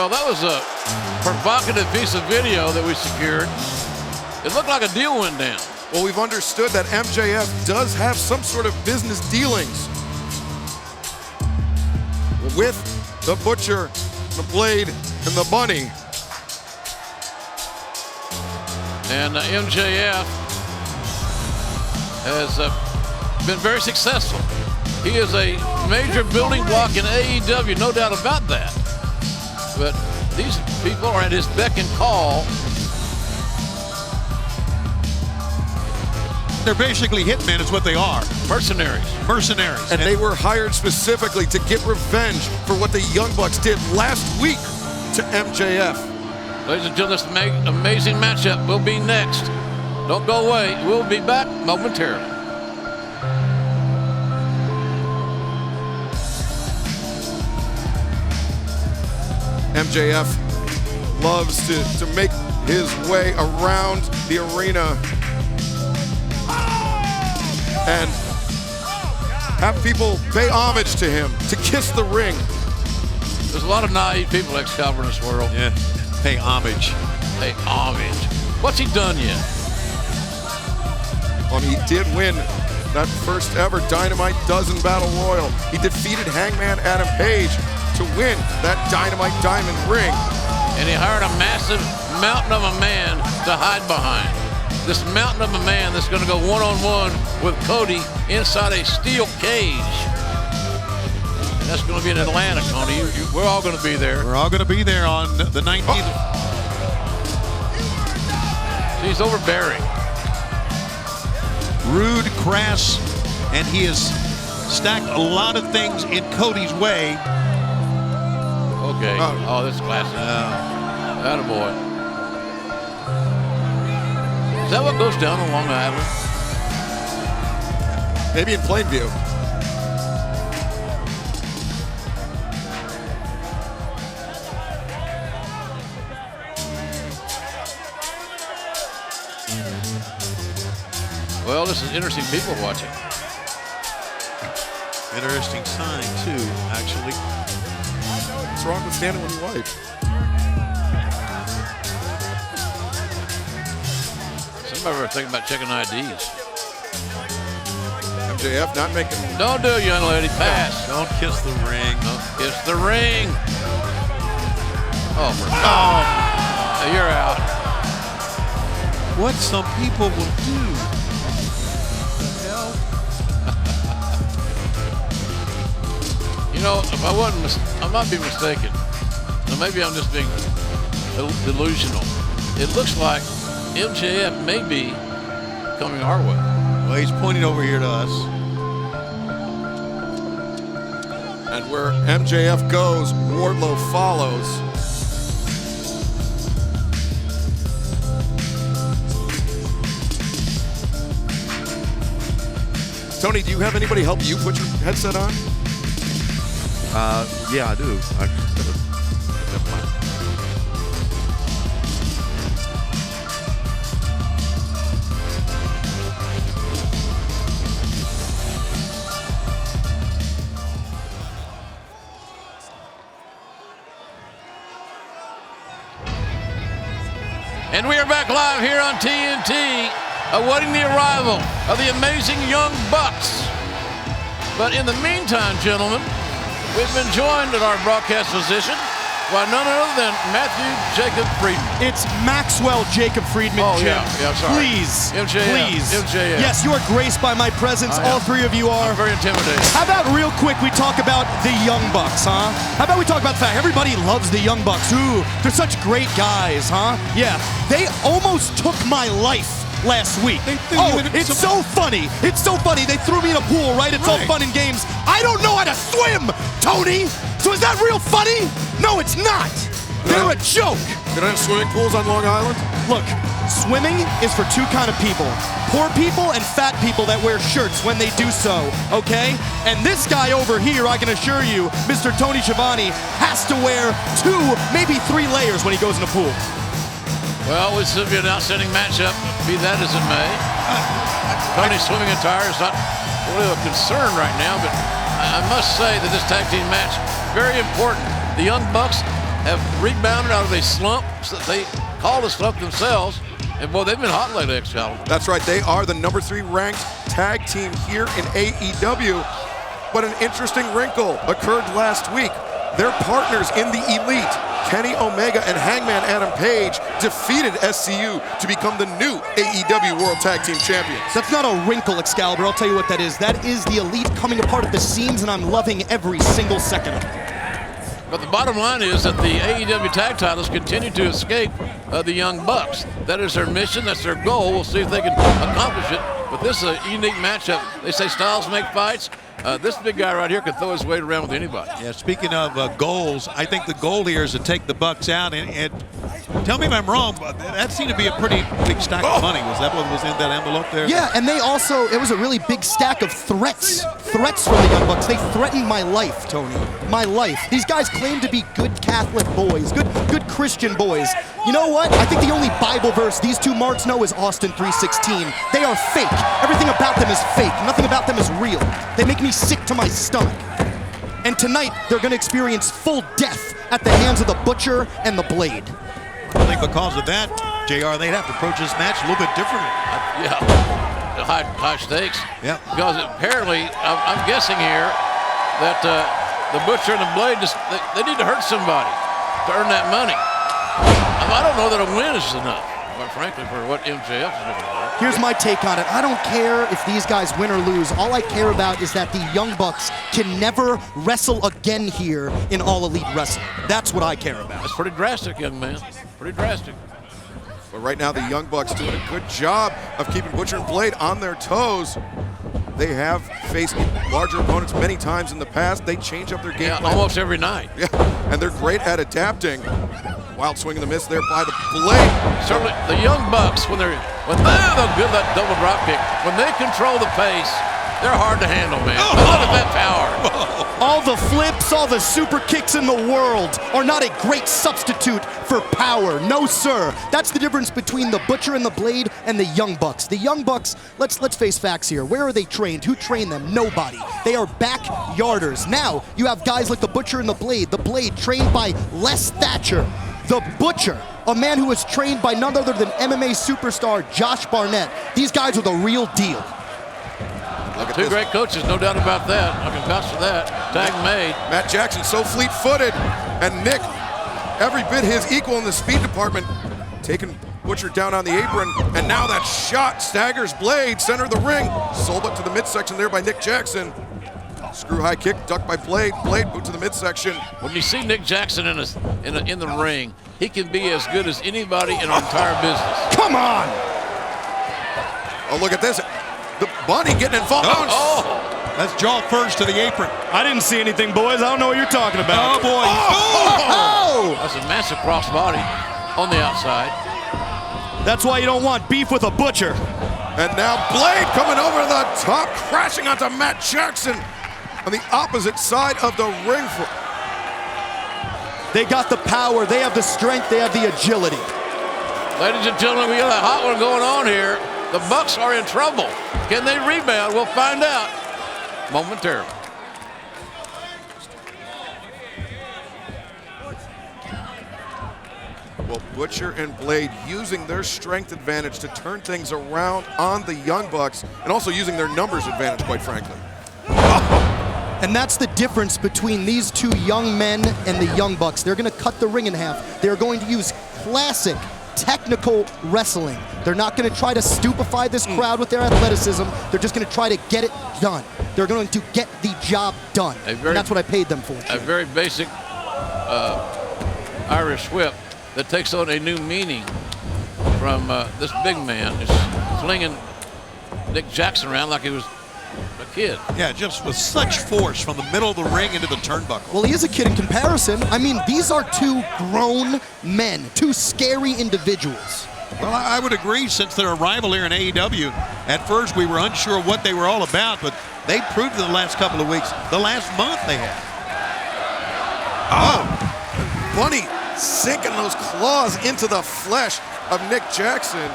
Well, that was a provocative piece of video that we secured. It looked like a deal went down. Well, we've understood that MJF does have some sort of business dealings with the Butcher, the Blade, and the Bunny. And MJF has been very successful. He is a major building block in AEW, no doubt about that. But these people are at his beck and call. They're basically hitmen is what they are. Mercenaries. Mercenaries. And they were hired specifically to get revenge for what the Young Bucks did last week to MJF. Ladies and gentlemen, this amazing matchup will be next. Don't go away. We'll be back momentarily. MJF loves to make his way around the arena and have people pay homage to him, to kiss the ring. There's a lot of naive people, Excalibur, in this world. Yeah, pay homage. Pay homage. What's he done yet? He did win that first ever Dynamite Dozen Battle Royal. He defeated Hangman Adam Page to win that Dynamite Diamond ring. And he hired a massive mountain of a man to hide behind. This mountain of a man that's going to go one-on-one with Cody inside a steel cage. And that's going to be in Atlanta, Tony. We're all going to be there. We're all going to be there on the 19th. He's overbearing. Rude, crass, and he has stacked a lot of things in Cody's way. Okay. Oh, this is classic. Attaboy. Is that what goes down on Long Island? Maybe in Plainview. Well, this is interesting people watching. Interesting sign, too, actually. What's wrong with standing with your wife? Somebody were thinking about checking IDs. MJF not making... Don't do it, young lady. Pass. Don't kiss the ring. Don't kiss the ring. Oh, oh. You're out. What some people will do. You know, if I might be mistaken. Now maybe I'm just being delusional. It looks like MJF may be coming our way. Well, he's pointing over here to us. And where MJF goes, Wardlow follows. Tony, do you have anybody help you put your headset on? Yeah, I do. Never mind. And we are back live here on TNT, awaiting the arrival of the amazing Young Bucks. But in the meantime, gentlemen, we've been joined at our broadcast position by none other than Matthew Jacob Friedman. It's Maxwell Jacob Friedman, Jim. Yeah, sorry. Please, MJF. please. MJF. Yes, you are graced by my presence. All three of you are. I'm very intimidated. How about real quick we talk about the Young Bucks, huh? How about we talk about the fact everybody loves the Young Bucks. Ooh, they're such great guys, huh? Yeah, they almost took my life last week. It's so funny. It's so funny. They threw me in a pool, right? It's all fun and games. I don't know how to swim, Tony. So is that real funny? No, it's not. They're a joke. They don't have swimming pools on Long Island? Look, swimming is for two kind of people. Poor people and fat people that wear shirts when they do so, okay? And this guy over here, I can assure you, Mr. Tony Schiavone, has to wear 2, maybe 3 layers when he goes in the pool. Well, this will be an outstanding matchup, be that as it may. Tony's swimming attire is not really a concern right now, but I must say that this tag team match, very important. The Young Bucks have rebounded out of a slump. So they called a slump themselves. And boy, they've been hot lately, Excalibur. That's right. They are the number 3 ranked tag team here in AEW. But an interesting wrinkle occurred last week. Their partners in the Elite, Kenny Omega and Hangman Adam Page, defeated SCU to become the new AEW World Tag Team Champions. That's not a wrinkle, Excalibur. I'll tell you what that is. That is the Elite coming apart at the seams, and I'm loving every single second of it. But the bottom line is that the AEW tag titles continue to escape the Young Bucks. That is their mission. That's their goal. We'll see if they can accomplish it. But this is a unique matchup. They say styles make fights. This big guy right here can throw his weight around with anybody. Yeah, speaking of goals, I think the goal here is to take the Bucks out. And tell me if I'm wrong, but that seemed to be a pretty big stack of money. Was that what was in that envelope there? Yeah, and they also, it was a really big stack of threats. Threats from the Young Bucks. They threatened my life, Tony. My life. These guys claim to be good Catholic boys, good Christian boys. You know what? I think the only Bible verse these two marks know is Austin 3:16. They are fake. Everything about them is fake. Nothing about them is real. They make me sick to my stomach. And tonight, they're going to experience full death at the hands of the Butcher and the Blade. I think because of that, JR, they'd have to approach this match a little bit differently. Yeah, high stakes. Yeah. Because apparently, I'm guessing here that the Butcher and the Blade, they need to hurt somebody to earn that money. I don't know that a win is enough, quite frankly, for what MJF is looking for. Here's my take on it. I don't care if these guys win or lose. All I care about is that the Young Bucks can never wrestle again here in All Elite Wrestling. That's what I care about. That's pretty drastic, young man. Pretty drastic. But right now, the Young Bucks doing a good job of keeping Butcher and Blade on their toes. They have faced larger opponents many times in the past. They change up their game plan. Almost every night. Yeah, and they're great at adapting. Wild swing and the miss there by the Blade. Certainly, the Young Bucks, when they're good that double drop kick, when they control the pace, they're hard to handle, man. Look at that power. All the flips, all the super kicks in the world are not a great substitute for power. No, sir. That's the difference between the Butcher and the Blade and the Young Bucks. The Young Bucks, let's face facts here. Where are they trained? Who trained them? Nobody. They are backyarders. Now, you have guys like the Butcher and the Blade trained by Les Thatcher. The Butcher, a man who was trained by none other than MMA superstar Josh Barnett. These guys are the real deal. Two great coaches, no doubt about that. I can vouch for that. Tag made. Matt Jackson so fleet-footed, and Nick, every bit his equal in the speed department, taking Butcher down on the apron, and now that shot staggers Blade, center of the ring, sold up to the midsection there by Nick Jackson. Screw high kick, ducked by Blade. Blade boot to the midsection. When you see Nick Jackson in the ring, he can be as good as anybody in our entire business. Come on! Oh, look at this. The Bunny getting involved. That's jaw first to the apron. I didn't see anything, boys. I don't know what you're talking about. Oh, boy. Oh! That's a massive crossbody on the outside. That's why you don't want beef with a Butcher. And now Blade coming over the top, crashing onto Matt Jackson on the opposite side of the ring. They got the power, they have the strength, they have the agility. Ladies and gentlemen, we got a hot one going on here. The Bucks are in trouble. Can they rebound? We'll find out momentarily. Well, Butcher and Blade using their strength advantage to turn things around on the Young Bucks, and also using their numbers advantage, quite frankly. And that's the difference between these two young men and the Young Bucks. They're going to cut the ring in half. They're going to use classic technical wrestling. They're not going to try to stupefy this crowd with their athleticism. They're just going to try to get it done. They're going to get the job done. And that's what I paid them for. A very basic Irish whip that takes on a new meaning from this big man is flinging Nick Jackson around like he was a kid. Yeah, just with such force from the middle of the ring into the turnbuckle. Well, he is a kid in comparison. I mean, these are two grown men, two scary individuals. Well, I would agree, since their arrival here in AEW, at first we were unsure what they were all about, but they proved in the last couple of weeks, the last month they had. Oh, Bunny sinking those claws into the flesh of Nick Jackson.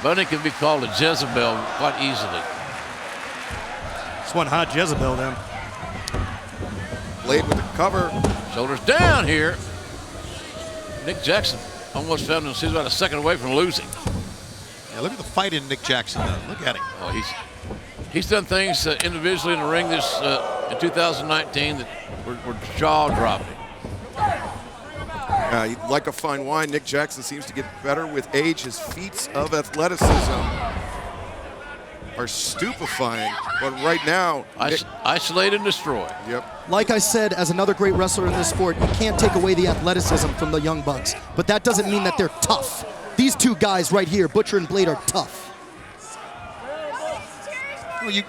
Bunny can be called a Jezebel quite easily. It's one hot Jezebel then. Blade with the cover. Shoulders down here. Nick Jackson almost found him. He's about a second away from losing. Yeah, look at the fight in Nick Jackson, though. Look at him. Oh, he's done things individually in the ring this in 2019 that were jaw-dropping. Like a fine wine, Nick Jackson seems to get better with age. His feats of athleticism are stupefying, but right now, isolate and destroy. Yep. Like I said, as another great wrestler in this sport, you can't take away the athleticism from the Young Bucks, but that doesn't mean that they're tough. These two guys right here, Butcher and Blade, are tough. Well, you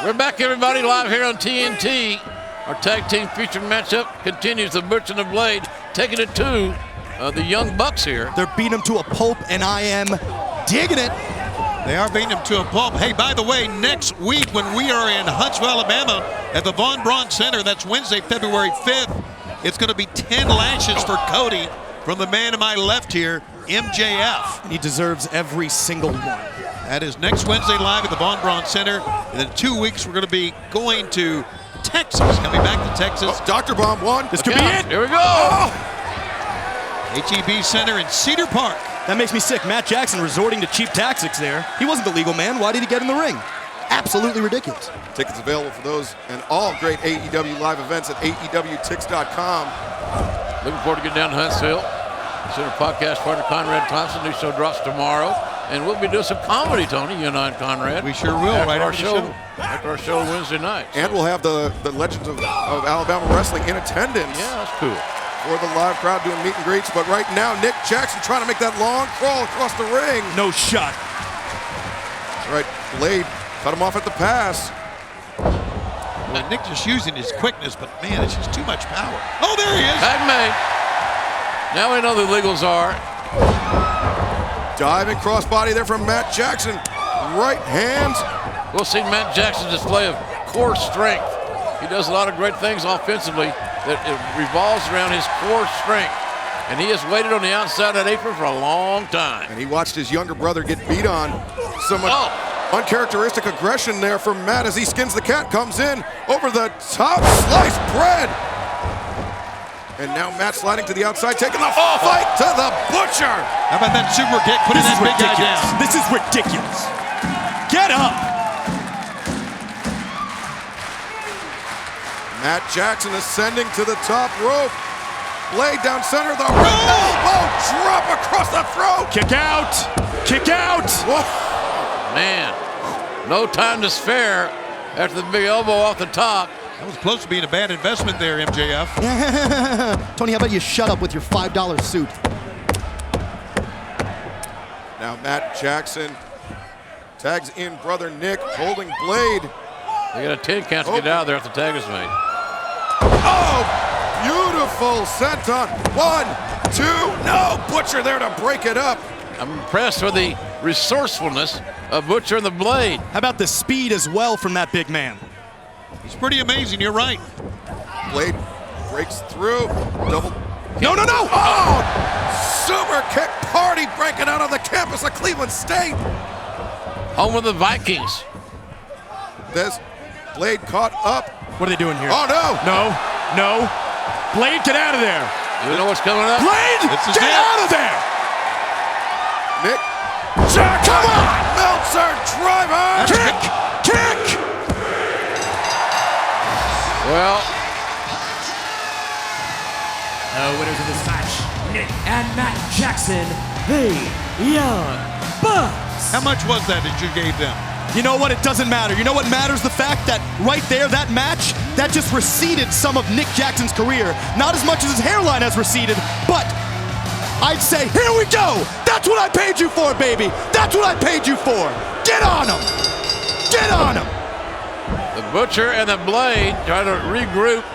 We're back, everybody, live here on TNT. Our tag team featured matchup continues. The Butcher and the Blade taking it to the Young Bucks here. They're beating them to a pulp, and I am digging it. They are beating him to a pulp. Hey, by the way, next week when we are in Huntsville, Alabama at the Von Braun Center, that's Wednesday, February 5th, it's going to be 10 lashes for Cody from the man to my left here, MJF. He deserves every single one. That is next Wednesday live at the Von Braun Center. And in 2 weeks, we're going to be going to Texas, coming back to Texas. Oh, Dr. Bomb won. This could be it. Here we go. HEB Center in Cedar Park. That makes me sick. Matt Jackson resorting to cheap tactics there. He wasn't the legal man. Why did he get in the ring? Absolutely ridiculous. Tickets available for those and all great AEW live events at AEWTix.com. Looking forward to getting down to Huntsville. Consider podcast partner Conrad Thompson. New show drops tomorrow. And we'll be doing some comedy, Tony, you and I and Conrad. We sure will, right after the show. After our show Wednesday night. And we'll have the Legends of Alabama Wrestling in attendance. Yeah, that's cool. For the live crowd doing meet and greets. But right now, Nick Jackson trying to make that long crawl across the ring. No shot. That's right, Blade cut him off at the pass. Well, Nick just using his quickness, but man, it's just too much power. Oh, there he is. Tag made. Now we know the legals are. Diving crossbody there from Matt Jackson. Right hands. We'll see Matt Jackson's display of core strength. He does a lot of great things offensively that it revolves around his core strength. And he has waited on the outside of that apron for a long time. And he watched his younger brother get beat on. Some uncharacteristic aggression there from Matt as he skins the cat, comes in over the top, sliced bread. And now Matt sliding to the outside, taking the fight to the Butcher. How about that super kick, putting that big guy down? This is ridiculous. Get up. Matt Jackson ascending to the top rope. Blade down center of the ring. Elbow drop across the throat. Kick out. Kick out. Whoa. Man, no time to spare after the big elbow off the top. That was close to being a bad investment there, MJF. Tony, how about you shut up with your $5 suit? Now Matt Jackson tags in brother Nick, holding Blade. They got a 10 count to get out of there if the tag is made. Oh, beautiful senton. 1, 2, no, Butcher there to break it up. I'm impressed with the resourcefulness of Butcher and the Blade. How about the speed as well from that big man? He's pretty amazing, you're right. Blade breaks through, double. No, no, no! Oh, super kick party breaking out on the campus of Cleveland State. Home of the Vikings. This Blade caught up. What are they doing here? Oh, no. No, no. Blade, get out of there. You know what's coming up? Blade, This is get it. out of there. Nick Jackson. Come on. Meltzer driver. Kick, kick. Well, the winners of this match, Nick and Matt Jackson, the Young Bucks. How much was that you gave them? You know what? It doesn't matter. You know what matters? The fact that right there, that match, that just receded some of Nick Jackson's career. Not as much as his hairline has receded, but I'd say, here we go. That's what I paid you for, baby. That's what I paid you for. Get on him. Get on him. the Butcher and the Blade trying to regroup,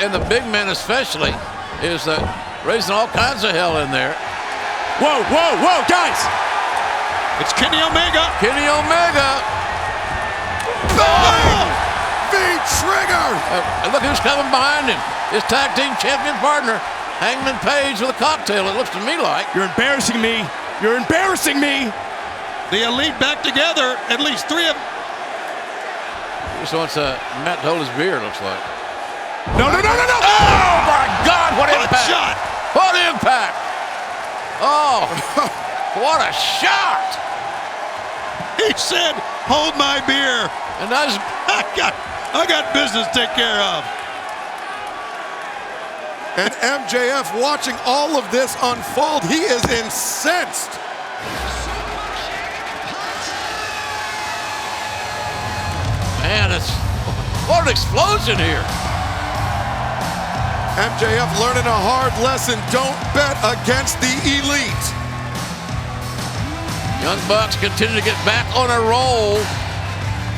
and the big man especially is raising all kinds of hell in there. Whoa, whoa, whoa, guys. It's Kenny Omega. Kenny Omega. Bang! V-trigger! Look who's coming behind him. His tag team champion partner, Hangman Page with a cocktail, it looks to me like. You're embarrassing me. You're embarrassing me. The Elite back together. At least 3 of them. Just wants Matt to hold his beer, looks like. No. Oh, my God, what impact! shot! What impact! Oh, what a shot! He said, hold my beer. And that's I got business to take care of. And MJF watching all of this unfold, he is incensed. Man, what an explosion here. MJF learning a hard lesson. Don't bet against the elite. Young Bucks continue to get back on a roll.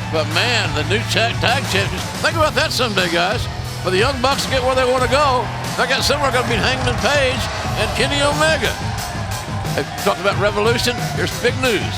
But man, the new tag champions, think about that someday, guys. For the Young Bucks to get where they want to go, I got somewhere going to be Hangman Page and Kenny Omega. They talked about Revolution. Here's big news.